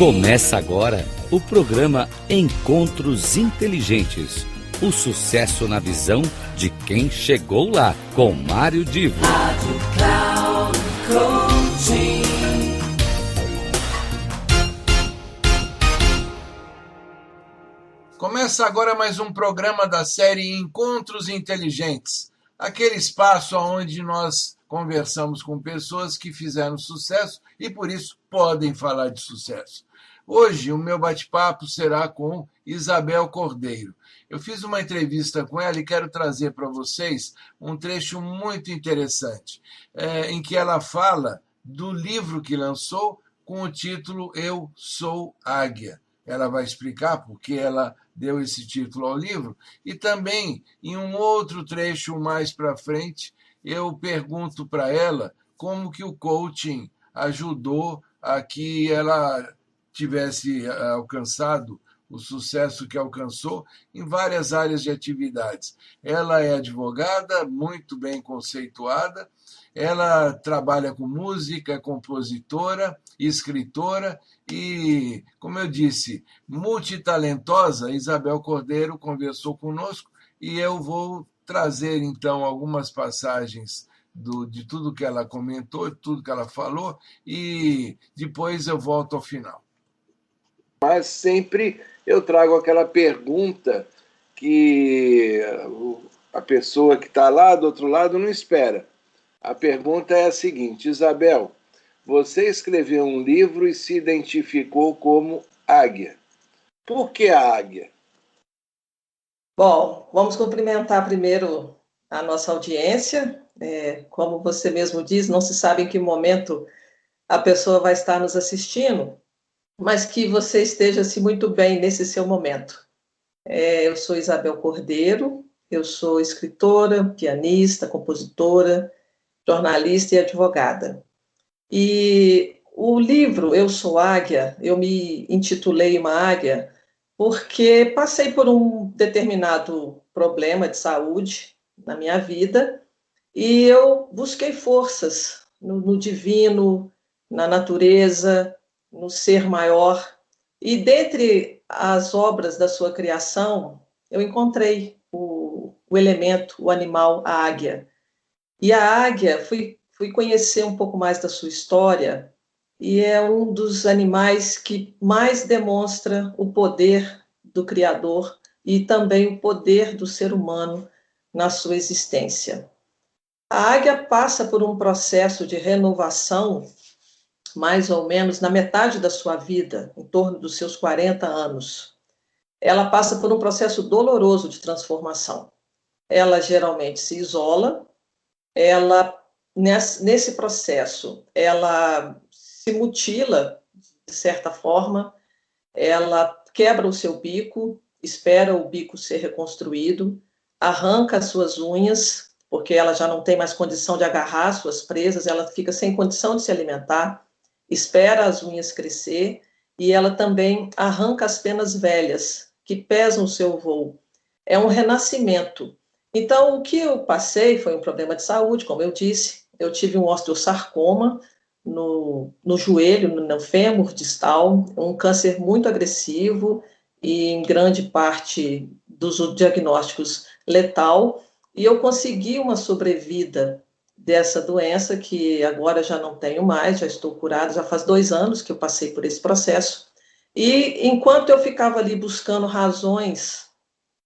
Começa agora o programa Encontros Inteligentes. O sucesso na visão de quem chegou lá, com Mário Divo. Rádio Cloud Coaching. Começa agora mais um programa da série Encontros Inteligentes. Aquele espaço onde nós conversamos com pessoas que fizeram sucesso e por isso podem falar de sucesso. Hoje o meu bate-papo será com Isabel Cordeiro. Eu fiz uma entrevista com ela e quero trazer para vocês um trecho muito interessante, em que ela fala do livro que lançou com o título Eu Sou Águia. Ela vai explicar por que ela deu esse título ao livro e também, em um outro trecho mais para frente, eu pergunto para ela como que o coaching ajudou a que ela tivesse alcançado o sucesso que alcançou em várias áreas de atividades. Ela é advogada, muito bem conceituada, ela trabalha com música, compositora, escritora e, como eu disse, multitalentosa. Isabel Cordeiro conversou conosco e eu vou trazer, então, algumas passagens de tudo que ela comentou, de tudo que ela falou, e depois eu volto ao final. Mas sempre eu trago aquela pergunta que a pessoa que está lá do outro lado não espera. A pergunta é a seguinte: Isabel, você escreveu um livro e se identificou como águia. Por que a águia? Bom, vamos cumprimentar primeiro a nossa audiência. Como você mesmo diz, não se sabe em que momento a pessoa vai estar nos assistindo, mas que você esteja-se muito bem nesse seu momento. Eu sou Isabel Cordeiro, eu sou escritora, pianista, compositora, jornalista e advogada. E o livro Eu Sou Águia, eu me intitulei uma águia porque passei por um determinado problema de saúde na minha vida e eu busquei forças no divino, na natureza, no ser maior. E dentre as obras da sua criação, eu encontrei o elemento, o animal, a águia. E a águia, fui conhecer um pouco mais da sua história, e é um dos animais que mais demonstra o poder do Criador e também o poder do ser humano na sua existência. A águia passa por um processo de renovação, mais ou menos na metade da sua vida, em torno dos seus 40 anos. Ela passa por um processo doloroso de transformação. Ela geralmente se isola, nesse processo, ela se mutila, de certa forma, ela quebra o seu bico, espera o bico ser reconstruído, arranca as suas unhas, porque ela já não tem mais condição de agarrar suas presas, ela fica sem condição de se alimentar, espera as unhas crescer e ela também arranca as penas velhas, que pesam o seu voo. É um renascimento. Então, o que eu passei foi um problema de saúde, como eu disse. Eu tive um osteosarcoma no joelho, no fêmur distal, um câncer muito agressivo e, em grande parte dos diagnósticos, letal. E eu consegui uma sobrevida dessa doença, que agora já não tenho mais, já estou curada, já faz 2 anos que eu passei por esse processo. E enquanto eu ficava ali buscando razões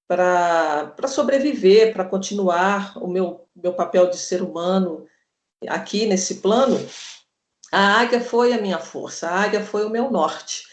para sobreviver, para continuar o meu papel de ser humano aqui nesse plano, a águia foi a minha força, a águia foi o meu norte.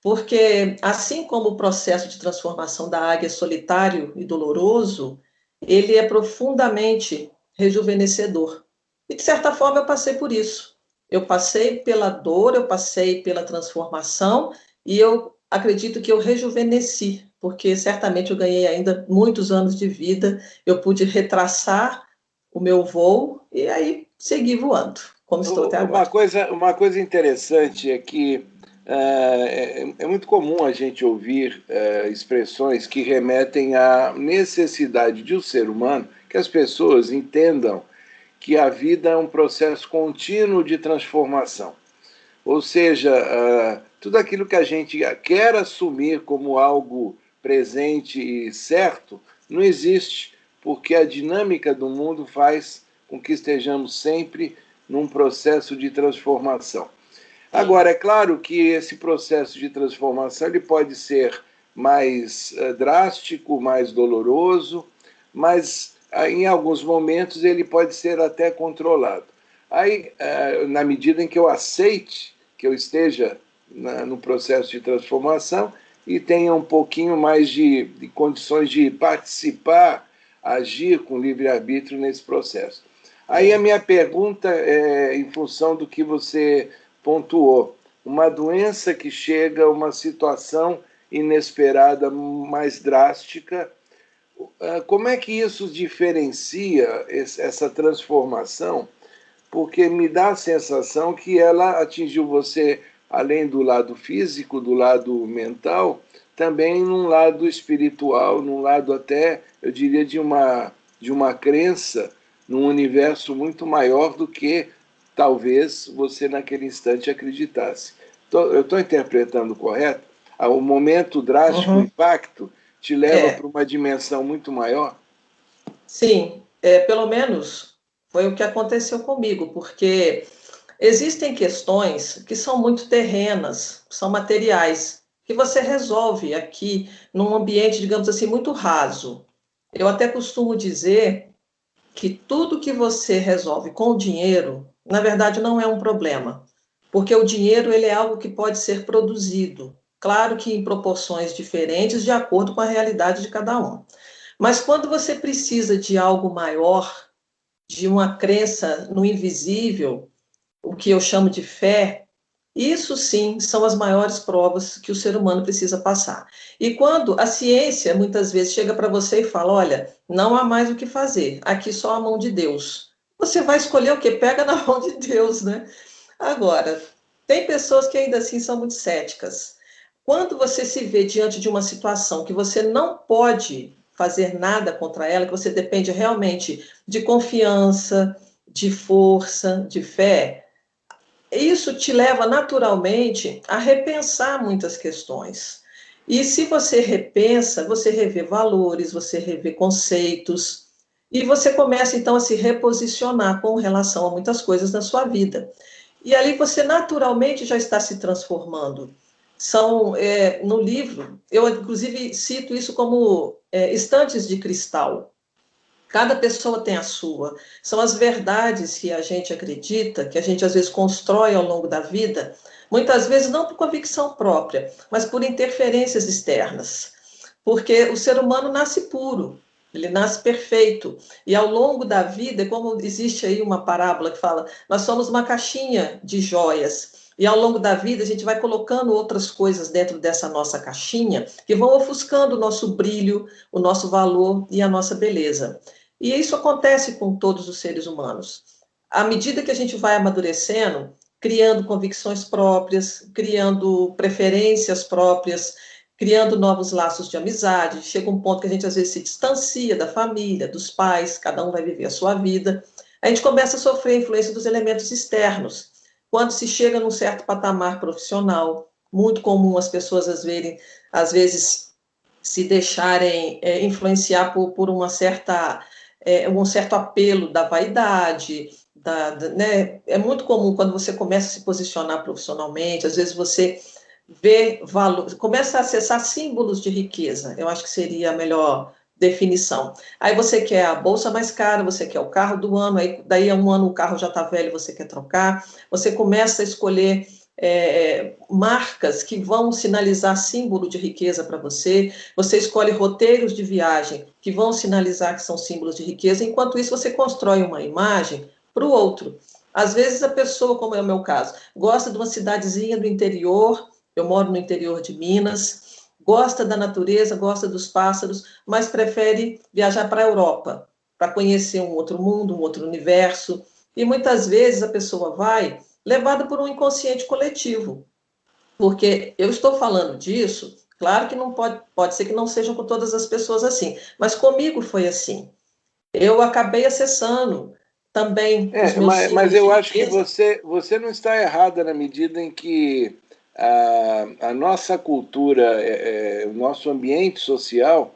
Porque, assim como o processo de transformação da águia é solitário e doloroso, ele é profundamente rejuvenescedor. E, de certa forma, eu passei por isso. Eu passei pela dor, eu passei pela transformação e eu acredito que eu rejuvenesci, porque certamente eu ganhei ainda muitos anos de vida, eu pude retraçar o meu voo e aí seguir voando, como estou até agora. Uma coisa interessante é que é muito comum a gente ouvir expressões que remetem à necessidade de um ser humano que as pessoas entendam que a vida é um processo contínuo de transformação. Ou seja, tudo aquilo que a gente quer assumir como algo presente e certo, não existe, porque a dinâmica do mundo faz com que estejamos sempre num processo de transformação. Agora, é claro que esse processo de transformação ele pode ser mais drástico, mais doloroso, mas em alguns momentos ele pode ser até controlado. Aí, na medida em que eu aceite que eu esteja no processo de transformação e tenha um pouquinho mais de condições de participar, agir com livre-arbítrio nesse processo. Aí a minha pergunta é em função do que você pontuou. Uma doença que chega a uma situação inesperada, mais drástica, como é que isso diferencia essa transformação? Porque me dá a sensação que ela atingiu você, além do lado físico, do lado mental, também num lado espiritual, num lado até, eu diria, de uma crença num universo muito maior do que talvez você naquele instante acreditasse. Eu estou interpretando correto? O momento drástico, o impacto, te leva para uma dimensão muito maior? Sim, pelo menos foi o que aconteceu comigo, porque existem questões que são muito terrenas, são materiais, que você resolve aqui num ambiente, digamos assim, muito raso. Eu até costumo dizer que tudo que você resolve com o dinheiro, na verdade, não é um problema, porque o dinheiro ele é algo que pode ser produzido, claro que em proporções diferentes, de acordo com a realidade de cada um. Mas quando você precisa de algo maior, de uma crença no invisível, o que eu chamo de fé, isso sim são as maiores provas que o ser humano precisa passar. E quando a ciência muitas vezes chega para você e fala, olha, não há mais o que fazer, aqui só a mão de Deus. Você vai escolher o quê? Pega na mão de Deus, né? Agora, tem pessoas que ainda assim são muito céticas. Quando você se vê diante de uma situação que você não pode fazer nada contra ela, que você depende realmente de confiança, de força, de fé, isso te leva naturalmente a repensar muitas questões. E se você repensa, você revê valores, você revê conceitos, e você começa então a se reposicionar com relação a muitas coisas na sua vida. E ali você naturalmente já está se transformando. No livro, eu inclusive cito isso como estantes de cristal. Cada pessoa tem a sua. São as verdades que a gente acredita, que a gente às vezes constrói ao longo da vida, muitas vezes não por convicção própria, mas por interferências externas. Porque o ser humano nasce puro, ele nasce perfeito. E ao longo da vida, como existe aí uma parábola que fala, nós somos uma caixinha de joias. E ao longo da vida a gente vai colocando outras coisas dentro dessa nossa caixinha que vão ofuscando o nosso brilho, o nosso valor e a nossa beleza. E isso acontece com todos os seres humanos. À medida que a gente vai amadurecendo, criando convicções próprias, criando preferências próprias, criando novos laços de amizade, chega um ponto que a gente às vezes se distancia da família, dos pais, cada um vai viver a sua vida. A gente começa a sofrer a influência dos elementos externos. Quando se chega num certo patamar profissional, muito comum as pessoas às vezes se deixarem influenciar por um certo apelo da vaidade, né? É muito comum quando você começa a se posicionar profissionalmente, às vezes você vê valor, começa a acessar símbolos de riqueza, eu acho que seria a melhor definição. Aí você quer a bolsa mais cara, você quer o carro do ano, aí daí a um ano o carro já está velho, você quer trocar, você começa a escolher marcas que vão sinalizar símbolo de riqueza para você, você escolhe roteiros de viagem que vão sinalizar que são símbolos de riqueza, enquanto isso você constrói uma imagem para o outro. Às vezes a pessoa, como é o meu caso, gosta de uma cidadezinha do interior, eu moro no interior de Minas, gosta da natureza, gosta dos pássaros, mas prefere viajar para a Europa, para conhecer um outro mundo, um outro universo, e muitas vezes a pessoa vai levada por um inconsciente coletivo. Porque eu estou falando disso, claro que não pode ser que não sejam com todas as pessoas assim, mas comigo foi assim. Eu acabei acessando também os meus mas eu acho que riqueza. você não está errada na medida em que a nossa cultura, o nosso ambiente social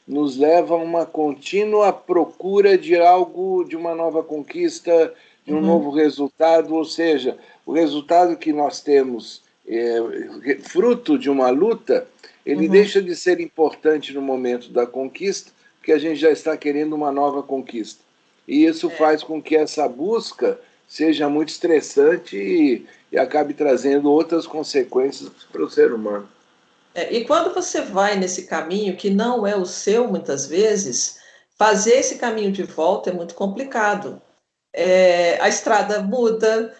nos leva a uma contínua procura de algo, de uma nova conquista, de um novo resultado, ou seja, o resultado que nós temos fruto de uma luta, ele deixa de ser importante no momento da conquista, porque a gente já está querendo uma nova conquista. E isso faz com que essa busca seja muito estressante e acabe trazendo outras consequências para o ser humano. E quando você vai nesse caminho que não é o seu, muitas vezes, fazer esse caminho de volta é muito complicado. A estrada muda,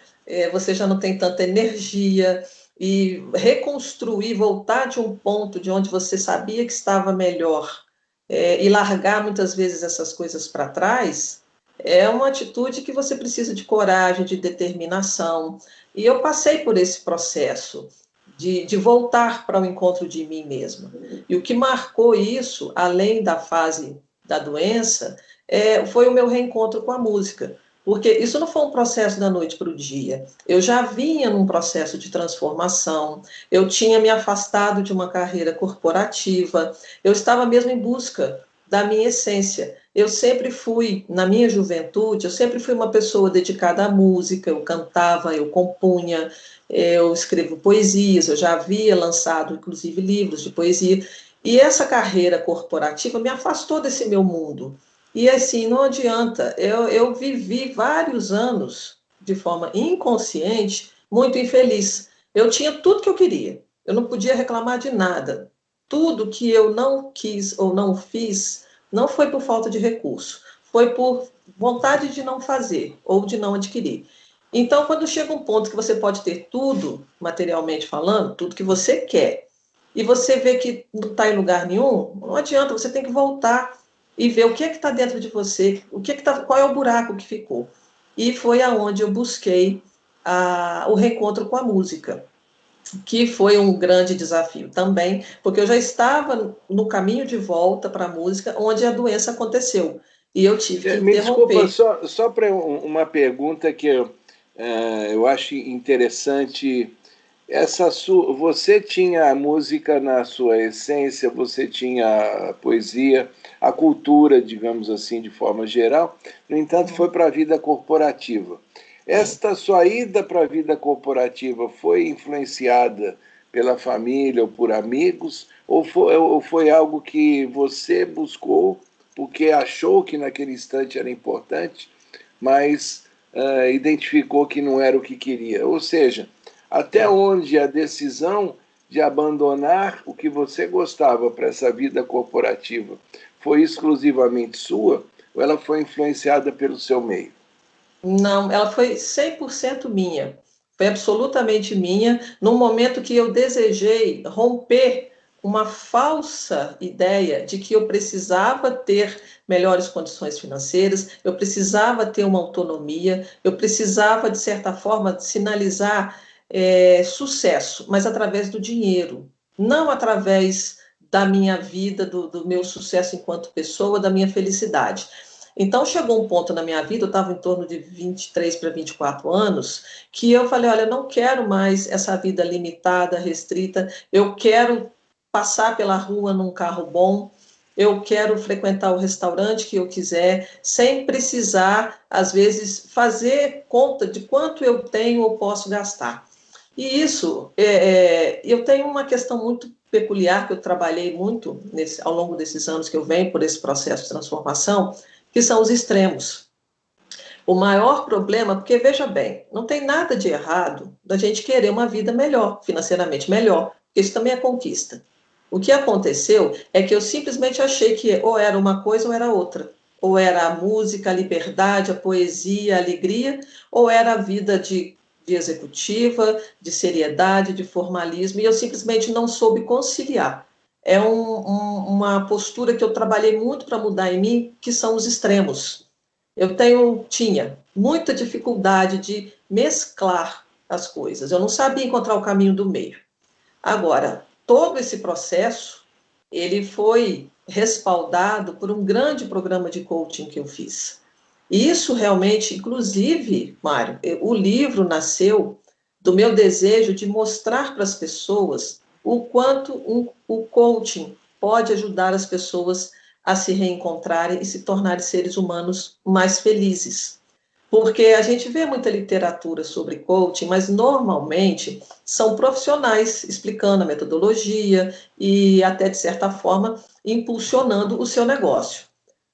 você já não tem tanta energia, e reconstruir, voltar de um ponto de onde você sabia que estava melhor, e largar muitas vezes essas coisas para trás, é uma atitude que você precisa de coragem, de determinação. E eu passei por esse processo de voltar para o encontro de mim mesma. E o que marcou isso, além da fase da doença, foi o meu reencontro com a música. Porque isso não foi um processo da noite para o dia. Eu já vinha num processo de transformação, eu tinha me afastado de uma carreira corporativa, eu estava mesmo em busca da minha essência. Eu sempre fui, na minha juventude, eu sempre fui uma pessoa dedicada à música, eu cantava, eu compunha, eu escrevo poesias, eu já havia lançado, inclusive, livros de poesia, e essa carreira corporativa me afastou desse meu mundo. E assim, não adianta, eu vivi vários anos de forma inconsciente, muito infeliz. Eu tinha tudo que eu queria, eu não podia reclamar de nada. Tudo que eu não quis ou não fiz, não foi por falta de recurso, foi por vontade de não fazer ou de não adquirir. Então, quando chega um ponto que você pode ter tudo, materialmente falando, tudo que você quer, e você vê que não está em lugar nenhum, não adianta, você tem que voltar e ver o que é que está dentro de você, qual é o buraco que ficou. E foi aonde eu busquei o reencontro com a música, que foi um grande desafio também, porque eu já estava no caminho de volta para a música, onde a doença aconteceu, e eu tive que Me desculpa, interromper. só para uma pergunta que eu acho interessante. Você tinha a música na sua essência, você tinha a poesia, a cultura, digamos assim, de forma geral, no entanto, foi para a vida corporativa. Esta sua ida para a vida corporativa foi influenciada pela família ou por amigos, ou foi algo que você buscou porque achou que naquele instante era importante, mas identificou que não era o que queria? Ou seja, até onde a decisão de abandonar o que você gostava para essa vida corporativa foi exclusivamente sua, ou ela foi influenciada pelo seu meio? Não, ela foi 100% minha, foi absolutamente minha, no momento que eu desejei romper uma falsa ideia de que eu precisava ter melhores condições financeiras, eu precisava ter uma autonomia, eu precisava, de certa forma, sinalizar sucesso, mas através do dinheiro, não através da minha vida, do meu sucesso enquanto pessoa, da minha felicidade. Então, chegou um ponto na minha vida, eu estava em torno de 23 para 24 anos, que eu falei, olha, eu não quero mais essa vida limitada, restrita, eu quero passar pela rua num carro bom, eu quero frequentar o restaurante que eu quiser, sem precisar, às vezes, fazer conta de quanto eu tenho ou posso gastar. E isso, eu tenho uma questão muito peculiar, que eu trabalhei muito ao longo desses anos que eu venho por esse processo de transformação, que são os extremos. O maior problema, porque veja bem, não tem nada de errado da gente querer uma vida melhor, financeiramente melhor, porque isso também é conquista. O que aconteceu é que eu simplesmente achei que ou era uma coisa ou era outra. Ou era a música, a liberdade, a poesia, a alegria, ou era a vida de executiva, de seriedade, de formalismo, e eu simplesmente não soube conciliar. É uma postura que eu trabalhei muito para mudar em mim, que são os extremos. Eu tinha muita dificuldade de mesclar as coisas. Eu não sabia encontrar o caminho do meio. Agora, todo esse processo, ele foi respaldado por um grande programa de coaching que eu fiz. E isso realmente, inclusive, Mário, o livro nasceu do meu desejo de mostrar para as pessoas o quanto o coaching pode ajudar as pessoas a se reencontrarem e se tornarem seres humanos mais felizes. Porque a gente vê muita literatura sobre coaching, mas normalmente são profissionais explicando a metodologia e até, de certa forma, impulsionando o seu negócio.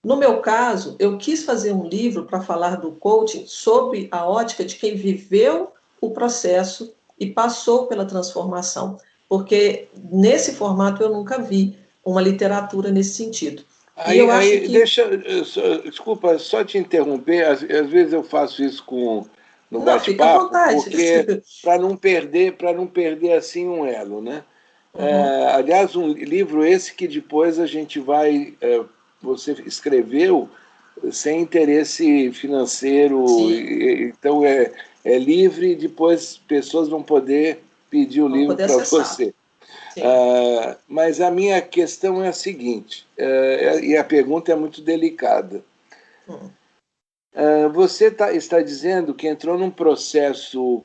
No meu caso, eu quis fazer um livro para falar do coaching sob a ótica de quem viveu o processo e passou pela transformação, porque nesse formato eu nunca vi uma literatura nesse sentido. E eu acho que... Desculpa, só te interromper, às vezes eu faço isso no Não, fica à bate-papo, vontade. porque para não perder assim um elo, né? Aliás, um livro esse que depois a gente vai, você escreveu sem interesse financeiro, então é livre, e depois pessoas vão poder pedir o livro para você. Mas a minha questão é a seguinte, e a pergunta é muito delicada. Você está dizendo que entrou num processo,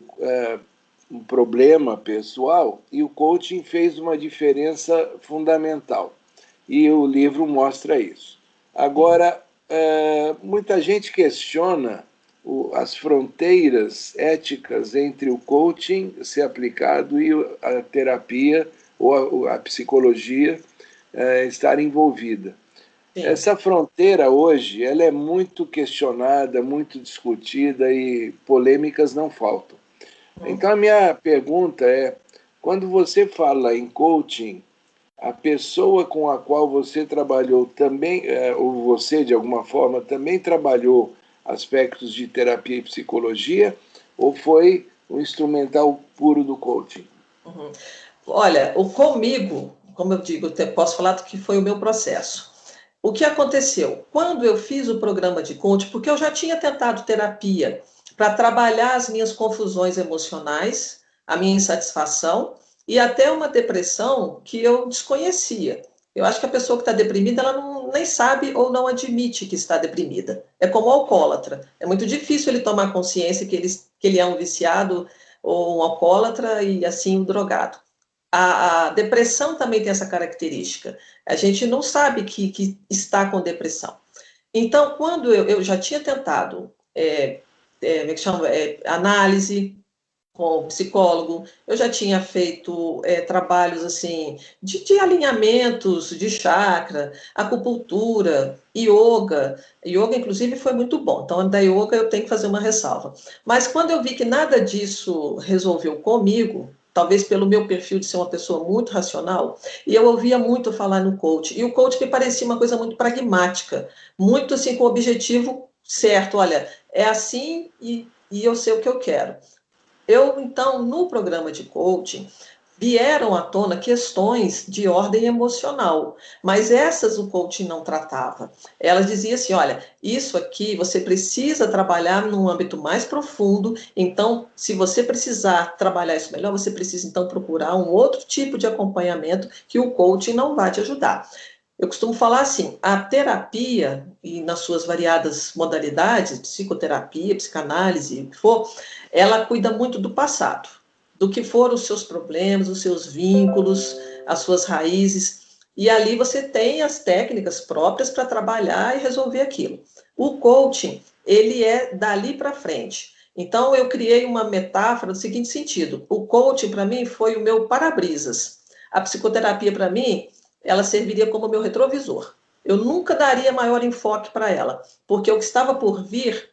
um problema pessoal, e o coaching fez uma diferença fundamental. E o livro mostra isso. Agora, muita gente questiona as fronteiras éticas entre o coaching ser aplicado e a terapia ou a psicologia estar envolvida. Sim. Essa fronteira hoje ela é muito questionada, muito discutida e polêmicas não faltam. Então a minha pergunta é, quando você fala em coaching, a pessoa com a qual você trabalhou também, ou você de alguma forma também trabalhou aspectos de terapia e psicologia, ou foi um instrumental puro do coaching? Olha, comigo, como eu digo, eu posso falar do que foi o meu processo. O que aconteceu? Quando eu fiz o programa de coaching, porque eu já tinha tentado terapia para trabalhar as minhas confusões emocionais, a minha insatisfação e até uma depressão que eu desconhecia. Eu acho que a pessoa que está deprimida, ela nem sabe ou não admite que está deprimida. É como o alcoólatra. É muito difícil ele tomar consciência que ele é um viciado ou um alcoólatra e assim um drogado. A depressão também tem essa característica. A gente não sabe que está com depressão. Então, quando eu já tinha tentado análise com o psicólogo, eu já tinha feito trabalhos assim de alinhamentos de chakra, acupuntura, yoga. Yoga, inclusive, foi muito bom. Então, da yoga eu tenho que fazer uma ressalva. Mas quando eu vi que nada disso resolveu comigo, talvez pelo meu perfil de ser uma pessoa muito racional, e eu ouvia muito falar no coach, e o coach me parecia uma coisa muito pragmática, muito assim com o objetivo certo, olha, é assim e eu sei o que eu quero. Então, no programa de coaching, vieram à tona questões de ordem emocional, mas essas o coaching não tratava. Ela dizia assim, olha, isso aqui você precisa trabalhar num âmbito mais profundo, então, se você precisar trabalhar isso melhor, você precisa, então, procurar um outro tipo de acompanhamento que o coaching não vai te ajudar. Eu costumo falar assim, a terapia, e nas suas variadas modalidades, psicoterapia, psicanálise, o que for, ela cuida muito do passado, do que foram os seus problemas, os seus vínculos, as suas raízes, e ali você tem as técnicas próprias para trabalhar e resolver aquilo. O coaching, ele é dali para frente. Então, eu criei uma metáfora do seguinte sentido, o coaching, para mim, foi o meu para-brisas. A psicoterapia, para mim, ela serviria como meu retrovisor. Eu nunca daria maior enfoque para ela, porque o que estava por vir,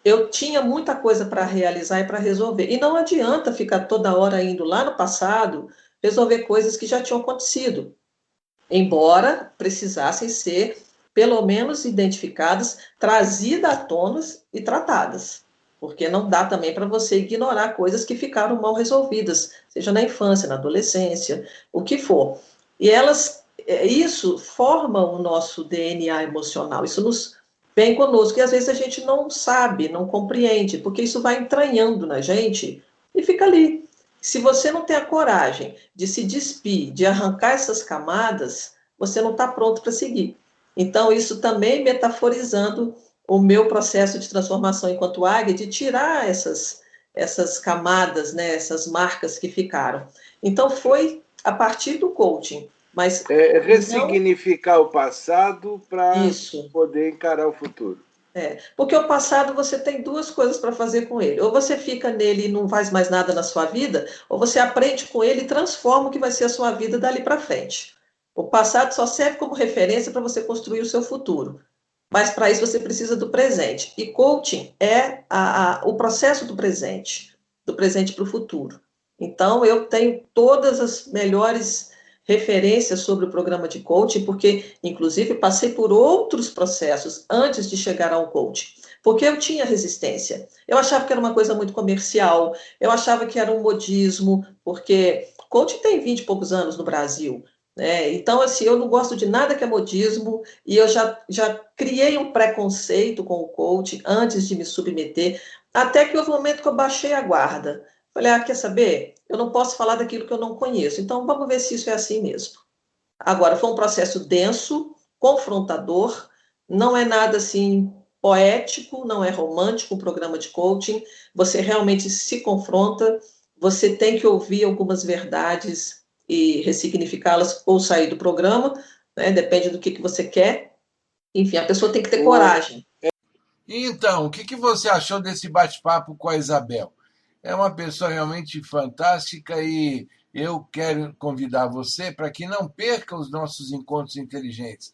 eu tinha muita coisa para realizar e para resolver. E não adianta ficar toda hora indo lá no passado resolver coisas que já tinham acontecido, embora precisassem ser, pelo menos, identificadas, trazidas à tona e tratadas. Porque não dá também para você ignorar coisas que ficaram mal resolvidas, seja na infância, na adolescência, o que for. E isso forma o nosso DNA emocional, isso nos vem conosco, e às vezes a gente não sabe, não compreende, porque isso vai entranhando na gente e fica ali. Se você não tem a coragem de se despir, de arrancar essas camadas, você não está pronto para seguir. Então, isso também metaforizando o meu processo de transformação enquanto águia, de tirar essas camadas, né, essas marcas que ficaram. Então, foi a partir do coaching. Mas ressignificar o passado para Isso. poder encarar o futuro. Porque o passado você tem duas coisas para fazer com ele. Ou você fica nele e não faz mais nada na sua vida, ou você aprende com ele e transforma o que vai ser a sua vida dali para frente. O passado só serve como referência para você construir o seu futuro. Mas para isso você precisa do presente. E coaching é o processo do presente para o futuro. Então, eu tenho todas as melhores referências sobre o programa de coaching, porque, inclusive, passei por outros processos antes de chegar ao coaching, porque eu tinha resistência. Eu achava que era uma coisa muito comercial, eu achava que era um modismo, porque coaching tem 20 e poucos anos no Brasil, né? Então, assim, eu não gosto de nada que é modismo, e eu já criei um preconceito com o coaching antes de me submeter, até que houve um momento que eu baixei a guarda. Falei, quer saber? Eu não posso falar daquilo que eu não conheço, então vamos ver se isso é assim mesmo. Agora, foi um processo denso, confrontador, não é nada assim poético, não é romântico um programa de coaching, você realmente se confronta, você tem que ouvir algumas verdades e ressignificá-las ou sair do programa, né? Depende do que você quer. Enfim, a pessoa tem que ter coragem. Então, o que você achou desse bate-papo com a Isabel? É uma pessoa realmente fantástica e eu quero convidar você para que não perca os nossos encontros inteligentes.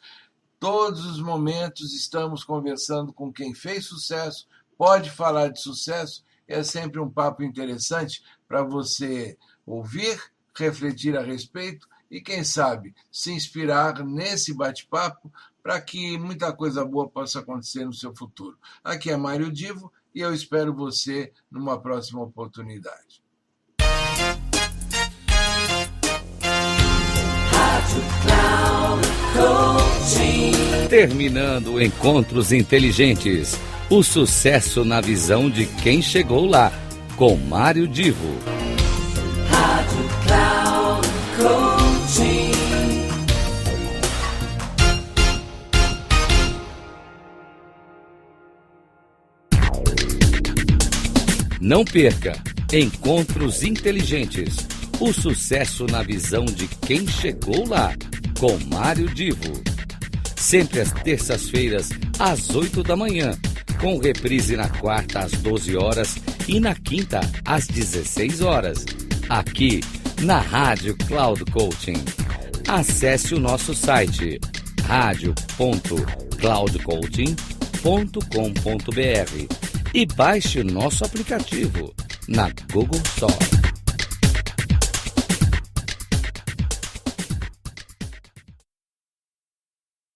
Todos os momentos estamos conversando com quem fez sucesso, pode falar de sucesso, é sempre um papo interessante para você ouvir, refletir a respeito e, quem sabe, se inspirar nesse bate-papo para que muita coisa boa possa acontecer no seu futuro. Aqui é Mário Divo e eu espero você numa próxima oportunidade. Terminando Encontros Inteligentes. O sucesso na visão de quem chegou lá, com Mário Divo. Rádio Cloud Coaching. Não perca Encontros Inteligentes. O sucesso na visão de quem chegou lá, com Mário Divo. Sempre às terças-feiras, às 8 da manhã, com reprise na quarta às 12 horas e na quinta às 16 horas, aqui na Rádio Cloud Coaching. Acesse o nosso site radio.cloudcoaching.com.br e baixe o nosso aplicativo na Google Store.